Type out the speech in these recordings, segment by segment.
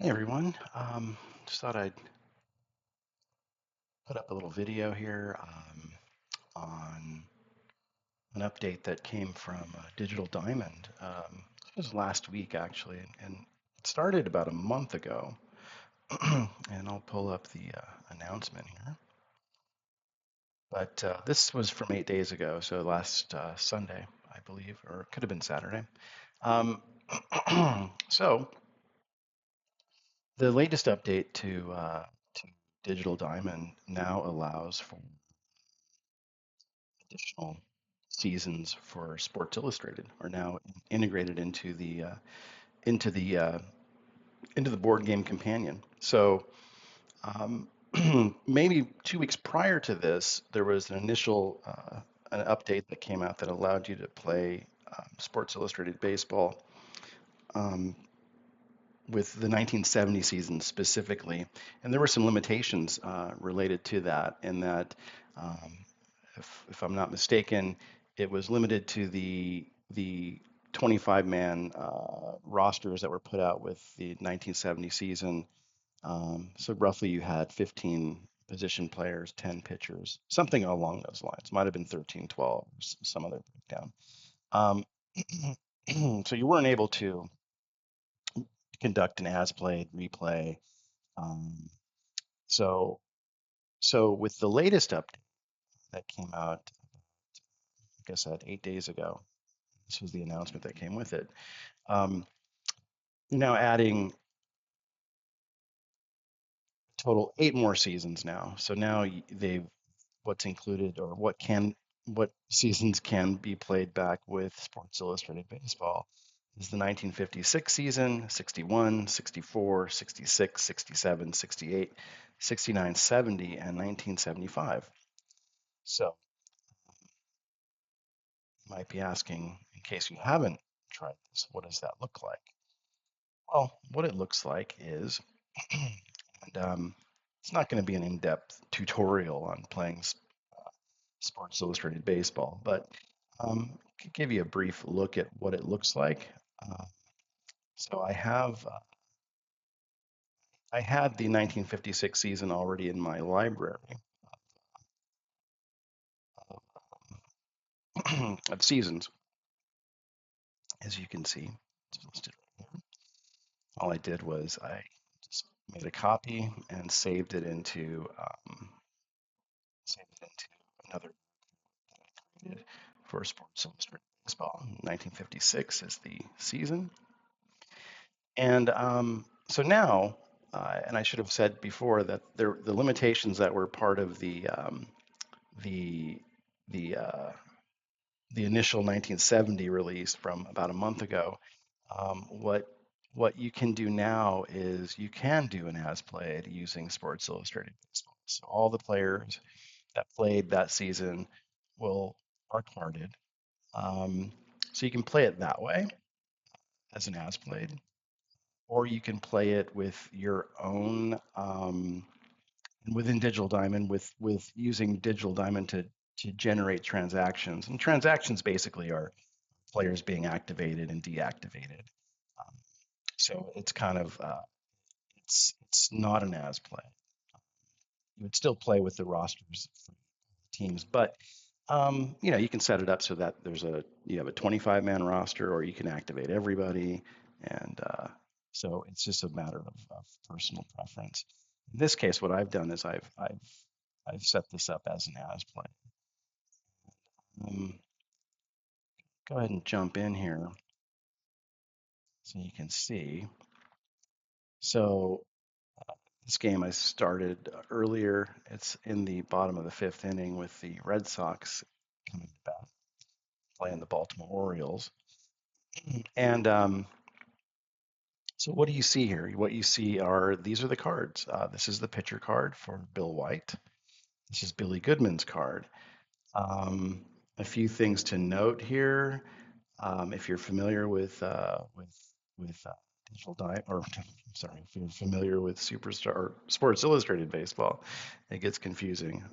Hey everyone, just thought I'd put up a little video here on an update that came from Digital Diamond. It was last week actually, and it started about a month ago. And I'll pull up the announcement here. But this was from 8 days ago, so last Sunday, I believe, or it could have been Saturday. Um, so the latest update to Digital Diamond now allows for additional seasons for Sports Illustrated are now integrated into the uh, into the board game companion. So um, maybe 2 weeks prior to this, there was an initial an update that came out that allowed you to play Sports Illustrated baseball um, with the 1970 season specifically, and there were some limitations related to that. In that, um, if I'm not mistaken, it was limited to the 25-man rosters that were put out with the 1970 season. So roughly, you had 15 position players, 10 pitchers, something along those lines. Might have been 13, 12, or some other breakdown. Um, so you weren't able to conduct an as played replay. Um, so so with the latest update that came out, like I said, 8 days ago, this was the announcement that came with it. Um, you're now adding total 8 more seasons now. So now they've what's included or what seasons can be played back with Sports Illustrated Baseball is the 1956 season, 61, 64, 66, 67, 68, 69, 70, and 1975. So you might be asking, in case you haven't tried this, what does that look like? Well, what it looks like is, and it's not going to be an in-depth tutorial on playing Sports Illustrated Baseball, but could give you a brief look at what it looks like. Uh, so I had the 1956 season already in my library of seasons, as you can see. It's listed right here. All I did was I just made a copy and saved it into another that I created for Sports Illustrated Baseball. 1956 is the season. And so now, and I should have said before that the limitations that were part of the the uh, the initial 1970 release from about a month ago. What you can do now is you can do an as played using Sports Illustrated Baseball. So all the players that played that season will are carded. Um, so you can play it that way as an as played, or you can play it with your own within Digital Diamond with using Digital Diamond to generate transactions. And transactions basically are players being activated and deactivated. Um, so it's kind of it's not an as play. You would still play with the rosters for teams, but you can set it up so that you have a 25-man roster, or you can activate everybody, and so it's just a matter of personal preference. In this case, what I've done is I've set this up as an as play. Um, Go ahead and jump in here so you can see. So this game I started earlier. It's in the bottom of the fifth inning with the Red Sox coming to bat, playing the Baltimore Orioles. And so what do you see here? What you see are these are the cards. This is the pitcher card for Bill White. This is Billy Goodman's card. Um, a few things to note here. If you're familiar with Digital Diamond, or sorry, if you're familiar with Superstar Sports Illustrated Baseball, it gets confusing.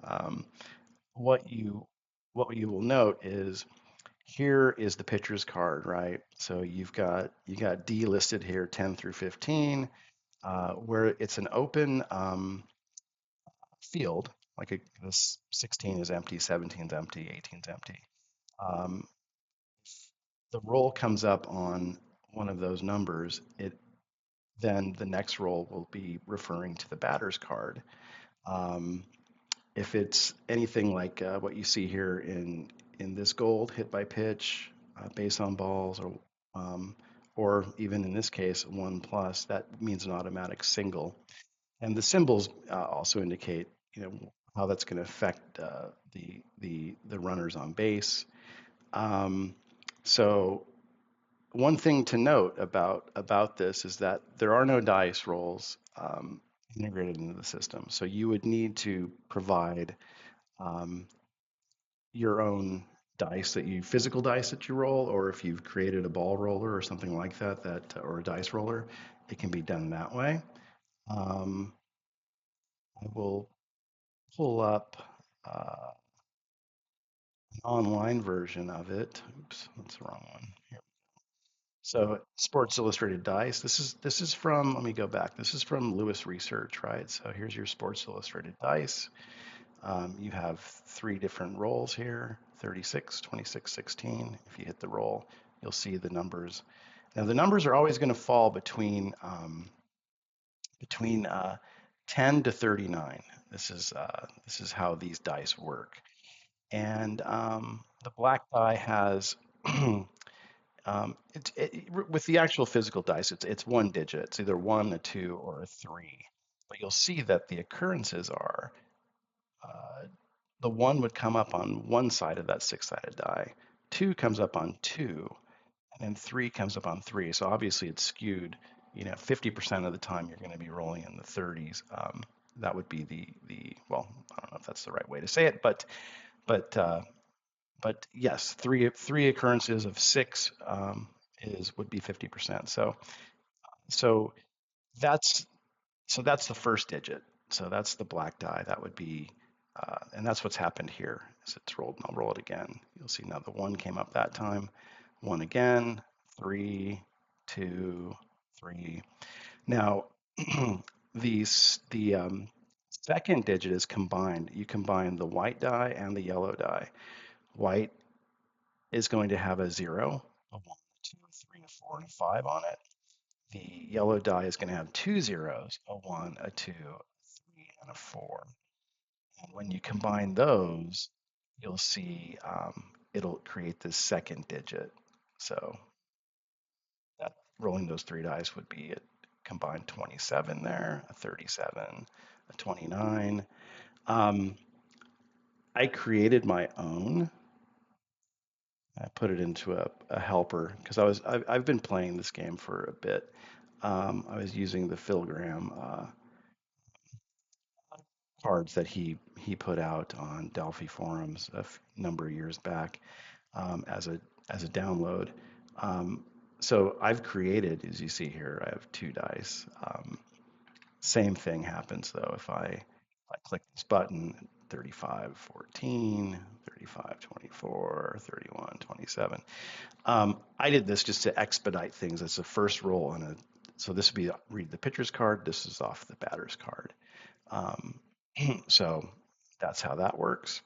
What you what you will note is here is the pitcher's card, right? So you got D listed here, 10 through 15. where it's an open field, like this 16 is empty, 17 is empty, 18 is empty. Um, the roll comes up on one of those numbers, then the next roll will be referring to the batter's card. Um, if it's anything like what you see here in this gold, hit by pitch, base on balls, um, or even in this case, 1+, that means an automatic single. And the symbols also indicate, how that's going to affect the runners on base. Um, so one thing to note about this is that there are no dice rolls integrated into the system. So you would need to provide um, your own physical dice that you roll, or if you've created a ball roller or something like that, or a dice roller, it can be done that way. Um, I will pull up uh, an online version of it. Oops, that's the wrong one. Here. So Sports Illustrated Dice. This is from. Let me go back. This is from Lewis Research, right? So here's your Sports Illustrated Dice. You have 3 different rolls here: 36, 26, 16. If you hit the roll, you'll see the numbers. Now the numbers are always going to fall between 10 to 39. This is how these dice work. And the black die has with the actual physical dice, it's 1 digit. It's either 1, a 2, or a 3. But you'll see that the occurrences are uh, the 1 would come up on one side of that 6-sided die, 2 comes up on 2, and then 3 comes up on 3. So obviously it's skewed. 50% of the time you're going to be rolling in the 30s. That would be the well, I don't know if that's the right way to say it, but uh, but yes, three occurrences of 6 would be 50%. So that's that's the first digit. So that's the black die. That would be, and that's what's happened here. As it's rolled, and I'll roll it again. You'll see now the 1 came up that time. 1 again. 3, 2, 3. Now the second digit is combined. You combine the white die and the yellow die. White is going to have a 0, a 1, a 2, a 3, a 4, and a 5 on it. The yellow die is going to have 2 zeros, a 1, a 2, a 3, and a 4. And when you combine those, you'll see it'll create this second digit. So that rolling those 3 dice would be a combined 27 there, a 37, a 29. I created my own. I put it into a helper because I've been playing this game for a bit. I was using the Phil Graham cards that he put out on Delphi forums number of years back as a download. Um, so I've created, as you see here, I have 2 dice. Same thing happens though if I click this button, 35, 14, 35, 24, 31, 27. I did this just to expedite things. It's the first roll on a, so this would be read the pitcher's card. This is off the batter's card. Um, so that's how that works.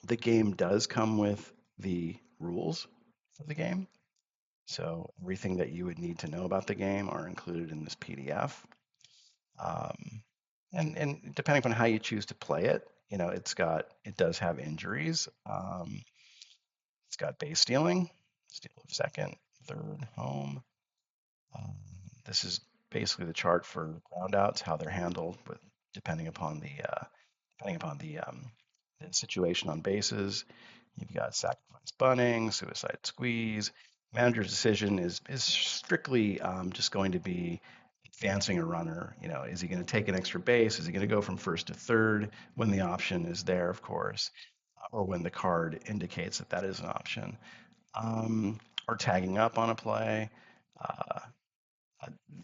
The game does come with the rules for the game. So everything that you would need to know about the game are included in this PDF. Um, and depending on how you choose to play it, it does have injuries. It's got base stealing, steal of second, third, home. Um, this is basically the chart for groundouts, how they're handled, with depending upon the situation on bases. You've got sacrifice bunting, suicide squeeze. Manager's decision is strictly just going to be advancing a runner. Is he going to take an extra base? Is he going to go from first to third when the option is there, of course, or when the card indicates that that is an option, or tagging up on a play. Uh,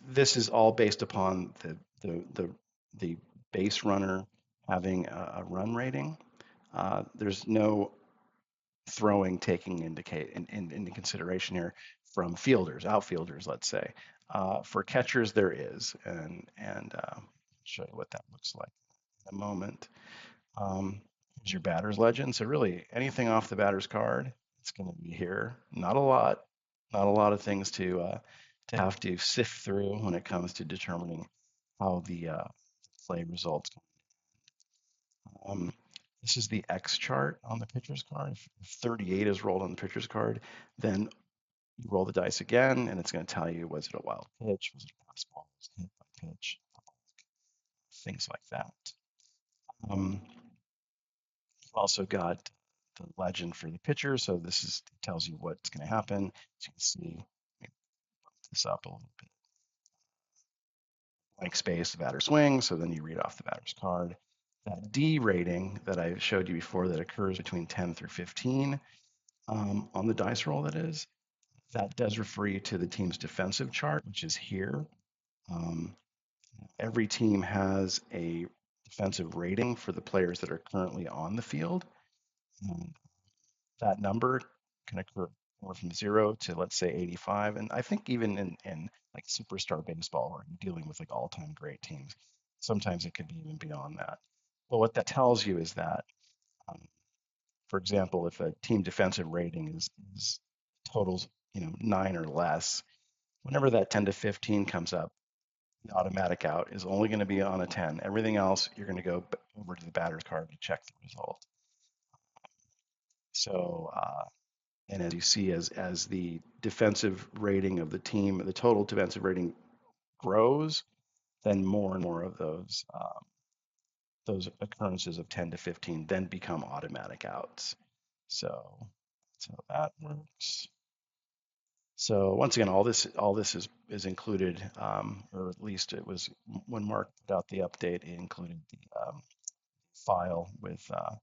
this is all based upon the base runner having a run rating. There's no throwing taking into consideration here from fielders, outfielders, let's say. For catchers, there is, and I'll show you what that looks like in a moment. Um, Here's your batter's legend. So really, anything off the batter's card, it's going to be here. Not a lot of things to have to sift through when it comes to determining how the play results. Um, this is the X chart on the pitcher's card. If 38 is rolled on the pitcher's card, then you roll the dice again, and it's going to tell you, was it a wild pitch? Was it a fastball? Was it hit by pitch? Things like that. You've also got the legend for the pitcher. So this is tells you what's going to happen. So you can see, let me bump this up a little bit. Blank space, the batter swings. So then you read off the batter's card. That D rating that I showed you before that occurs between 10 through 15 on the dice roll, that does refer you to the team's defensive chart, which is here. Um, every team has a defensive rating for the players that are currently on the field. And that number can occur from 0 to, let's say, 85. And I think even in like superstar baseball, where you're dealing with like all-time great teams, sometimes it could be even beyond that. Well, what that tells you is that, um, for example, if a team defensive rating is totals, 9 or less, whenever that 10 to 15 comes up, the automatic out is only going to be on a 10. Everything else, you're going to go over to the batter's card to check the result. So, and as you see, as the defensive rating of the team, the total defensive rating grows, then more and more of those occurrences of 10 to 15 then become automatic outs. So that's how that works. So once again, all this is included, or at least it was when Mark put out the update, it included the file with a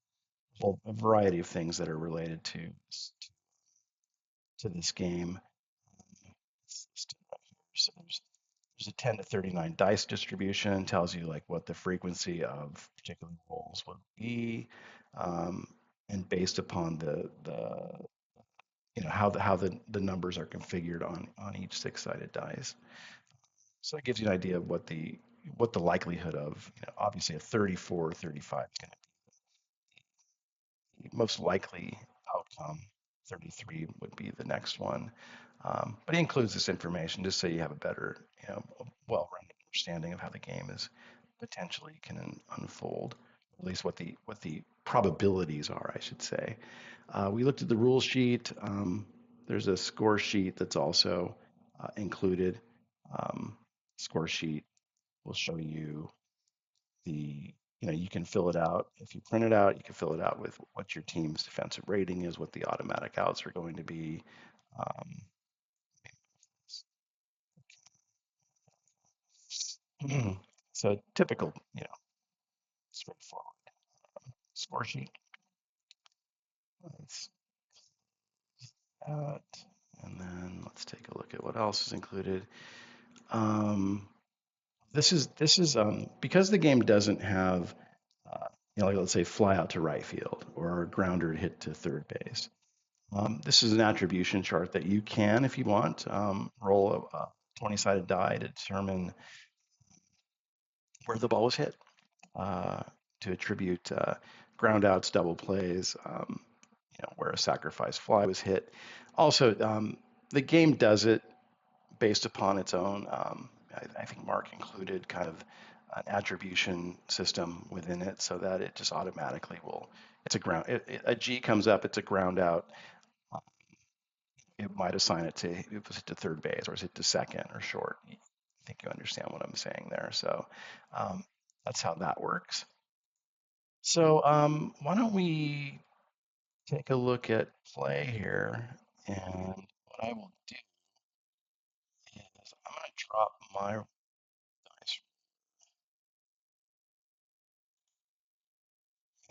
variety of things that are related to this game. So there's a 10 to 39 dice distribution, tells you like what the frequency of particular rolls would be, um, and based upon the how the numbers are configured on each six-sided dice. So it gives you an idea of what the likelihood of, obviously a 34 or 35 is going to be the most likely outcome. 33 would be the next one. But he includes this information just so you have a better, well-rounded understanding of how the game is potentially can unfold, at least what the probabilities are, I should say. We looked at the rule sheet. There's a score sheet that's also included. Um, Score sheet will show you you can fill it out. If you print it out, you can fill it out with what your team's defensive rating is, what the automatic outs are going to be. Um, so typical, straightforward score sheet. Let's that, and then let's take a look at what else is included. Um, this is because the game doesn't have, like let's say fly out to right field or grounder hit to third base. This is an attribution chart that you can, if you want, roll a 20-sided die to determine where the ball was hit, uh, to attribute ground outs, double plays, where a sacrifice fly was hit. Also, the game does it based upon its own. I think Mark included kind of an attribution system within it so that it just automatically will. It's a a G comes up, it's a ground out. It might assign it to, if it was hit to third base or is it to second or short. I think you understand what I'm saying there. So um, that's how that works. So why don't we take a look at play here? And what I will do is I'm going to drop my dice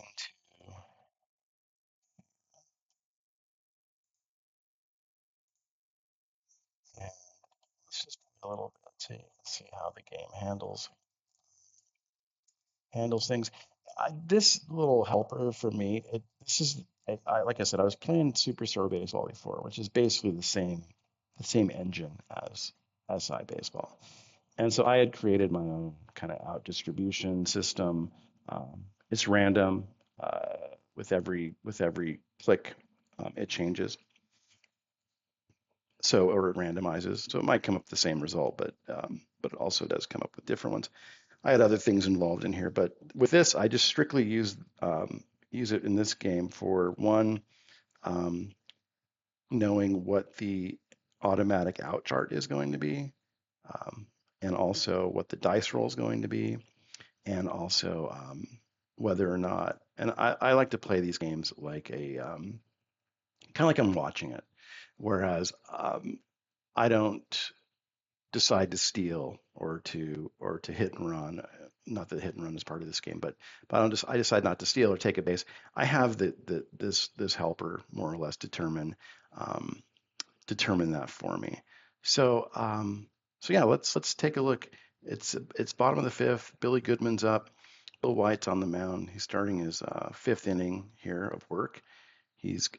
into, and let's just play a little bit to see how the game handles things. This little helper for me, this is like I said, I was playing Superstar Baseball before, which is basically the same engine as SI baseball. And so I had created my own kind of out distribution system. It's random. With every click, it changes. So or it randomizes. So it might come up with the same result, but it also does come up with different ones. I had other things involved in here, but with this, I just strictly use it in this game for one, um, knowing what the automatic out chart is going to be, um, and also what the dice roll is going to be, and also whether or not. And I like to play these games like a kind of like I'm watching it, whereas I don't decide to steal or to hit and run. Not that hit and run is part of this game, but I decide not to steal or take a base. I have this helper more or less um, determine that for me. So so yeah, let's take a look. It's bottom of the fifth. Billy Goodman's up. Bill White's on the mound. He's starting his fifth inning here of work. He's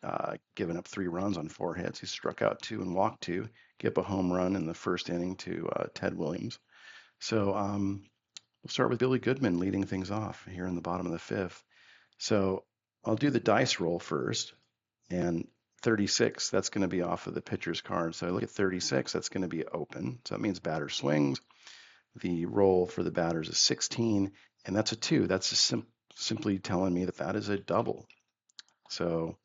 given up 3 runs on 4 hits. He struck out 2 and walked 2. Gave up a home run in the first inning to Ted Williams. So we'll start with Billy Goodman leading things off here in the bottom of the fifth. So I'll do the dice roll first, and 36, that's going to be off of the pitcher's card. So I look at 36, that's going to be open. So that means batter swings. The roll for the batters is 16, and that's a 2. That's just simply telling me that that is a double. So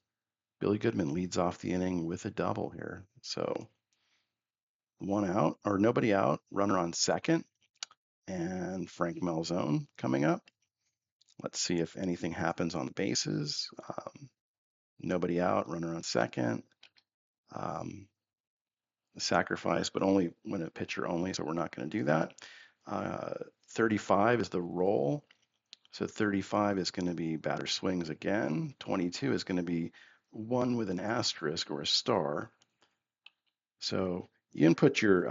Billy Goodman leads off the inning with a double here. So 1 out, or nobody out, runner on second, and Frank Malzone coming up. Let's see if anything happens on the bases. Nobody out, runner on second. Um, Sacrifice, but only when a pitcher only, so we're not going to do that. 35 is the roll. So 35 is going to be batter swings again. 22 is going to be one with an asterisk or a star. So you input your,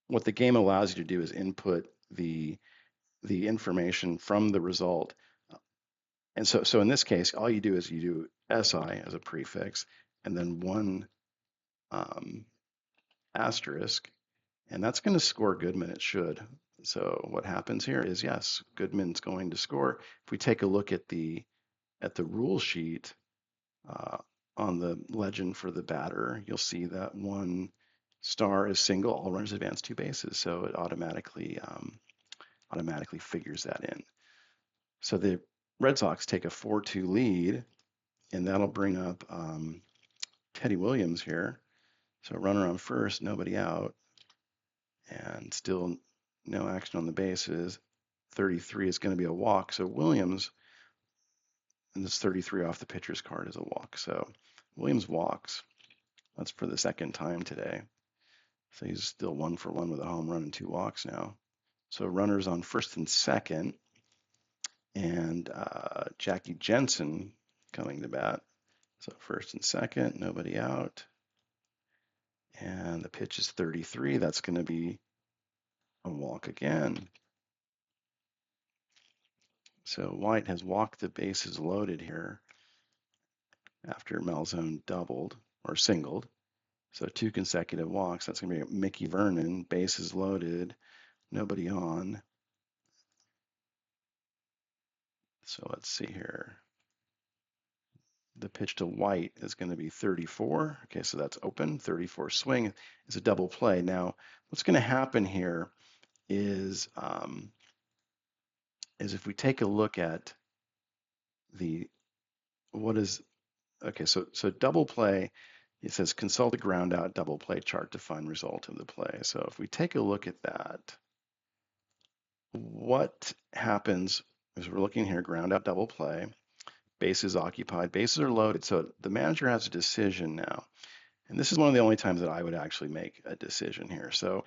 what the game allows you to do is input the information from the result. And so in this case, all you do is you do SI as a prefix and then one asterisk, and that's going to score Goodman. It should. So what happens here is, yes, Goodman's going to score. If we take a look at the rule sheet uh, on the legend for the batter, you'll see that one star is single, all runners advance 2 bases. So it automatically figures that in. So the Red Sox take a 4-2 lead, and that'll bring up Teddy Williams here. So runner on first, nobody out, and still no action on the bases. 33 is going to be a walk. So Williams, and this 33 off the pitcher's card is a walk. So Williams walks. That's for the second time today. So he's still 1-for-1 with a home run and 2 walks now. So runners on first and second, and Jackie Jensen coming to bat. So first and second, nobody out. And the pitch is 33. That's going to be a walk again. So White has walked the bases loaded here after Malzone doubled or singled. So 2 consecutive walks. That's going to be Mickey Vernon, bases loaded, nobody on. So let's see here. The pitch to White is going to be 34. Okay, so that's open. 34 swing is a double play. Now, what's going to happen here is if we take a look at the what is okay, so double play, it says consult the ground out double play chart to find result of the play. So if we take a look at that, what happens is we're looking here, ground out double play, bases occupied, bases are loaded. So the manager has a decision now. And this is one of the only times that I would actually make a decision here. So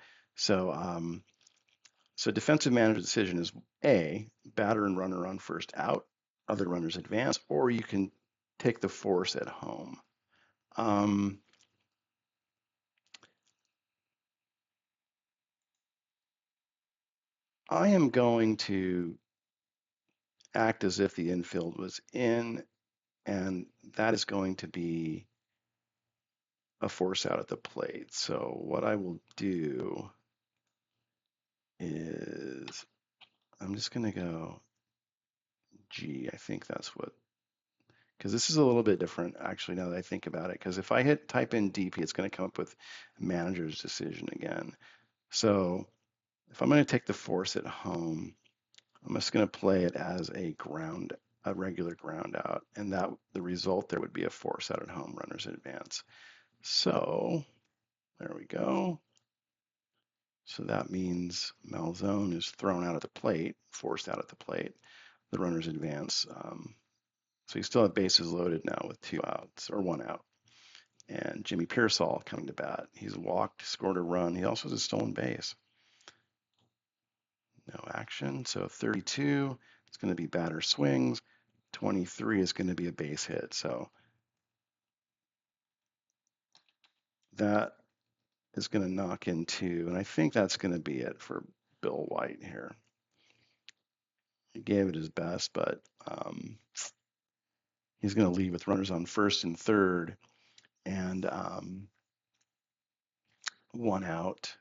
defensive manager decision is A, batter and runner on first out, other runners advance, or you can take the force at home. I am going to act as if the infield was in, and that is going to be a force out at the plate. So what I will do is I'm just going to go G. I think that's what, because this is a little bit different actually now that I think about it. Because if I type in DP, it's going to come up with manager's decision again. So if I'm going to take the force at home, I'm just going to play it as a regular ground out, and that the result there would be a force out at home, runners in advance. So there we go. So that means Malzone is thrown out at the plate, forced out at the plate. The runners advance. So you still have bases loaded now with 2 outs or 1 out. And Jimmy Piersall coming to bat. He's walked, scored a run. He also has a stolen base. No action. So 32 is going to be batter swings. 23 is going to be a base hit. So that is going to knock into, and I think that's going to be it for Bill White here. He gave it his best, but he's going to lead with runners on first and third and 1 out.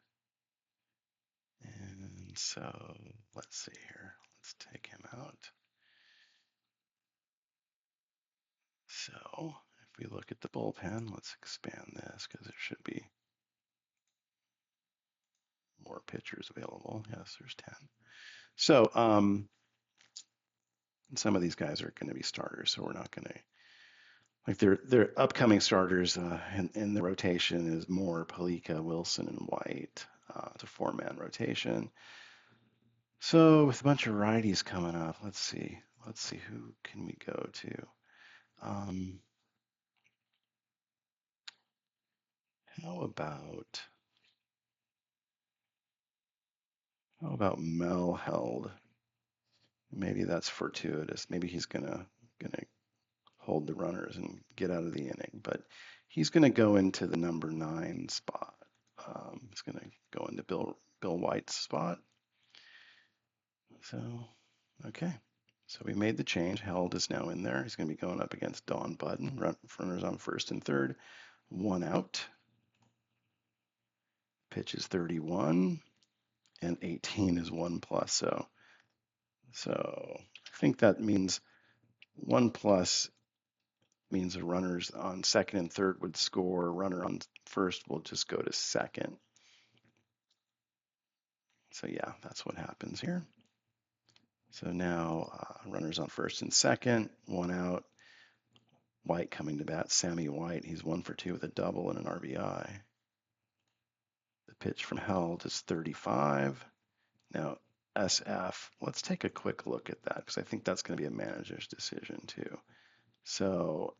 And so let's see here. Let's take him out. So if we look at the bullpen, let's expand this because there should be more pitchers available. Yes, there's 10. So some of these guys are going to be starters, so we're not going to, like their upcoming starters in the rotation is Moore, Palika, Wilson, and White. It's a 4-man rotation. So with a bunch of righties coming up, let's see who can we go to. How about Mel Held? Maybe that's fortuitous. Maybe he's gonna hold the runners and get out of the inning, but he's gonna go into the number 9 spot. He's gonna go into Bill White's spot. So, okay. So we made the change. Held is now in there. He's going to be going up against Don Budden. Runners on first and third. 1 out. Pitch is 31, and 18 is 1 plus. So I think that means 1 plus means the runners on second and third would score. Runner on first will just go to second. So yeah, that's what happens here. So now runners on first and second, 1 out. White coming to bat, Sammy White. He's 1 for 2 with a double and an RBI. The pitch from Held is 35. Now SF, let's take a quick look at that because I think that's going to be a manager's decision too. So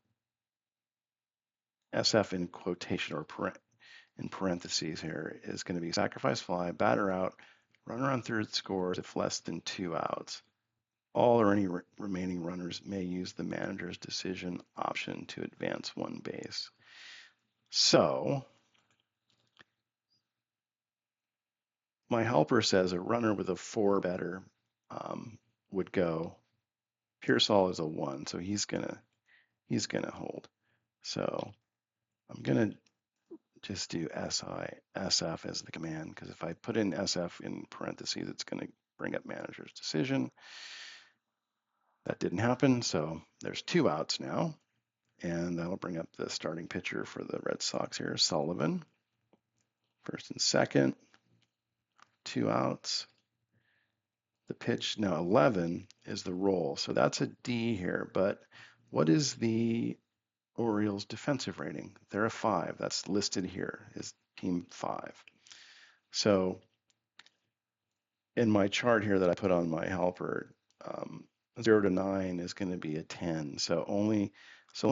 SF in quotation or in parentheses here is going to be sacrifice fly, batter out, runner on third scores if less than 2 outs. All or any remaining runners may use the manager's decision option to advance 1 base. So my helper says a runner with a 4 better would go. Piersall is a 1, so he's gonna hold. So I'm gonna just do SF as the command because if I put in SF in parentheses, it's gonna bring up manager's decision. That didn't happen, so there's 2 outs now, and that'll bring up the starting pitcher for the Red Sox here, Sullivan. First and second, 2 outs. The pitch, now 11 is the roll. So that's a D here, but what is the Orioles defensive rating? They're a 5. That's listed here is team 5. So in my chart here that I put on my helper, 0 to 9 is going to be a 10. So only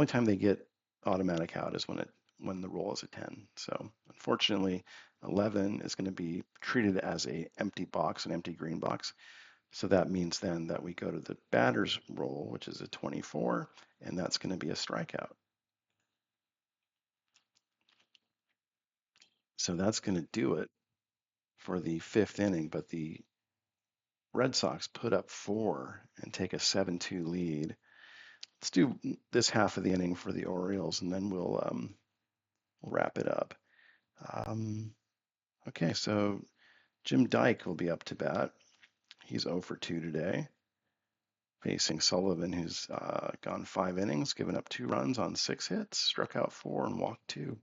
time they get automatic out is when the roll is a 10. So unfortunately, 11 is going to be treated as a empty box, an empty green box. So that means then that we go to the batter's roll, which is a 24, and that's going to be a strikeout. So that's going to do it for the 5th inning, but the Red Sox put up 4 and take a 7-2 lead. Let's do this half of the inning for the Orioles, and then we'll we'll wrap it up. Okay, so Jim Dyke will be up to bat. He's 0 for 2 today, facing Sullivan, who's gone 5 innings, given up 2 runs on 6 hits, struck out 4 and walked 2.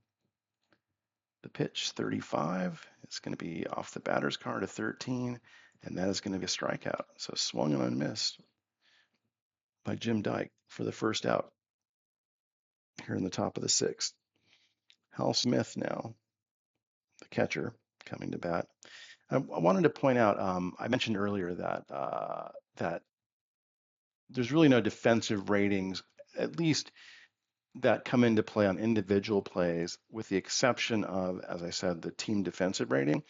The pitch, 35, is going to be off the batter's card at 13, and that is going to be a strikeout. So swung and unmissed by Jim Dyke for the first out here in the top of the 6th. Hal Smith now, the catcher, coming to bat. I wanted to point out, I mentioned earlier that there's really no defensive ratings, at least that come into play on individual plays, with the exception of, as I said, the team defensive rating,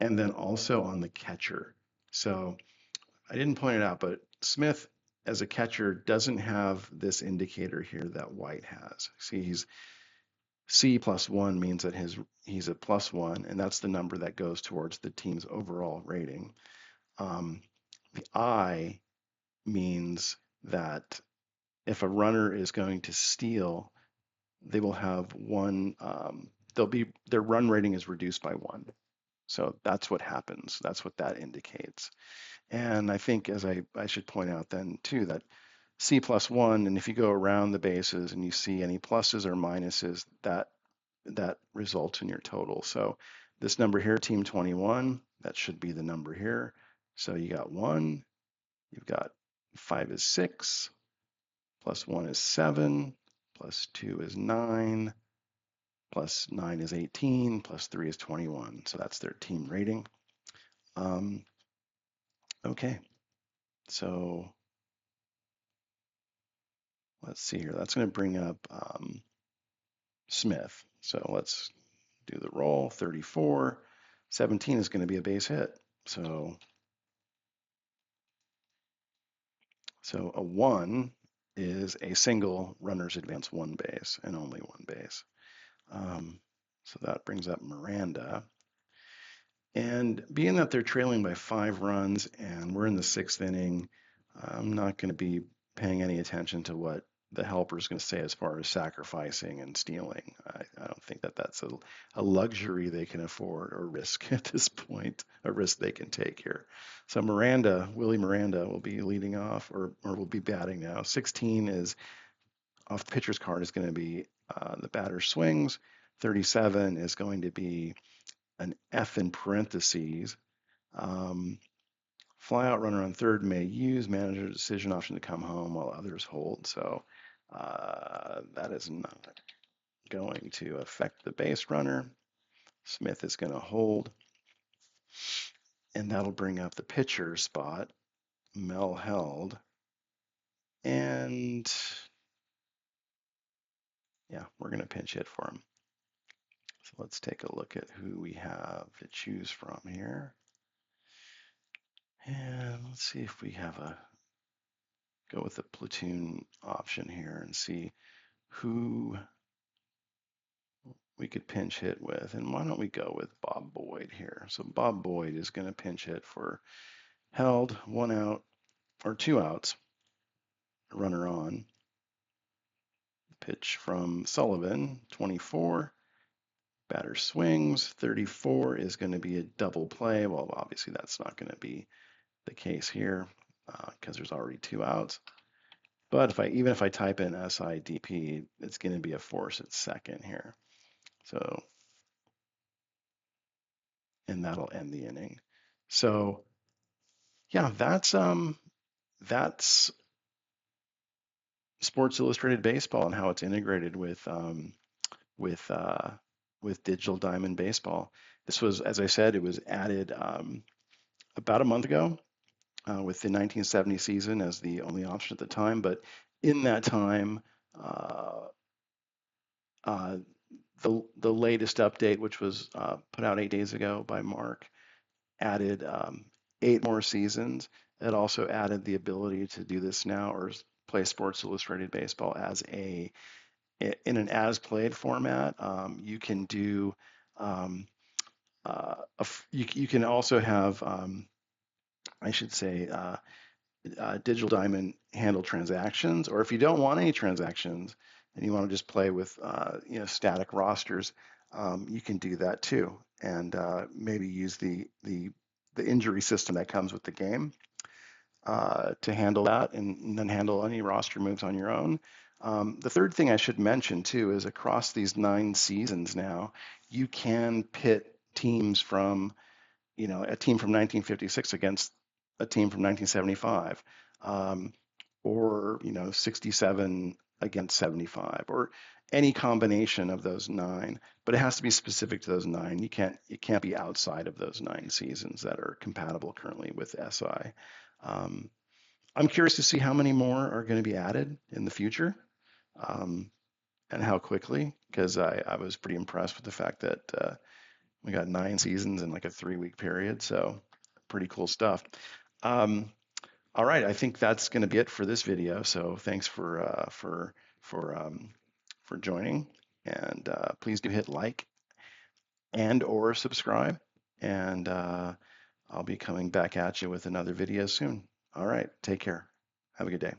and then also on the catcher. So I didn't point it out, but Smith as a catcher doesn't have this indicator here that White has. See, he's C +1 means that he's a +1, and that's the number that goes towards the team's overall rating. The I means that if a runner is going to steal, they will have one, their run rating is reduced by 1. So that's what happens. That's what that indicates. And I think, as I should point out then too, that C +1, and if you go around the bases and you see any pluses or minuses, that results in your total. So this number here, team 21, that should be the number here. So you got 1, you've got 5 is 6, +1 is 7, +2 is 9, +9 is 18, +3 is 21. So that's their team rating. Okay, so let's see here. That's going to bring up Smith. So let's do the roll. 34. 17 is going to be a base hit. So a 1 is a single, runners advance 1 base and only 1 base. So that brings up Miranda. And being that they're trailing by 5 runs and we're in the 6th inning, I'm not going to be paying any attention to what the helper is going to say as far as sacrificing and stealing. I don't think that that's a luxury they can afford or risk at this point, a risk they can take here. So Willie Miranda will be leading off or will be batting now. 16 is off the pitcher's card is going to be the batter swings. 37 is going to be an F in parentheses. Fly out runner on third may use manager decision option to come home while others hold. So that is not going to affect the base runner. Smith is going to hold. And that'll bring up the pitcher spot. Mel held. And yeah, we're going to pinch hit for him. So let's take a look at who we have to choose from here. And let's see if we have go with the platoon option here and see who we could pinch hit with. And why don't we go with Bob Boyd here? So Bob Boyd is going to pinch hit for held, 1 out or 2 outs, runner on. Pitch from Sullivan, 24. Batter swings, 34 is going to be a double play. Well, obviously that's not going to be the case here because there's already 2 outs. But even if I type in SIDP, it's going to be a force at second here. So, and that'll end the inning. So, yeah, that's Sports Illustrated Baseball and how it's integrated with Digital Diamond Baseball. This was, as I said, it was added about a month ago with the 1970 season as the only option at the time. But in that time, the latest update, which was put out 8 days ago by Mark, added 8 more seasons. It also added the ability to do this now or play Sports Illustrated Baseball as in an as played format. You can do you can also have I should say Digital Diamond handle transactions, or if you don't want any transactions, and you want to just play with static rosters, you can do that too, and maybe use the injury system that comes with the game to handle that, and then handle any roster moves on your own. The third thing I should mention too is across these 9 seasons now, you can pit teams from, a team from 1956 against a team from 1975, um, or 67 against 75, or any combination of those 9. But it has to be specific to those 9. It can't be outside of those 9 seasons that are compatible currently with SI. Um, I'm curious to see how many more are going to be added in the future, um, and how quickly, because I was pretty impressed with the fact that we got 9 seasons in like a 3-week period. So pretty cool stuff. Um, all right, I think that's going to be it for this video. So thanks for joining, and please do hit like and or subscribe, and I'll be coming back at you with another video soon. All right, take care. Have a good day.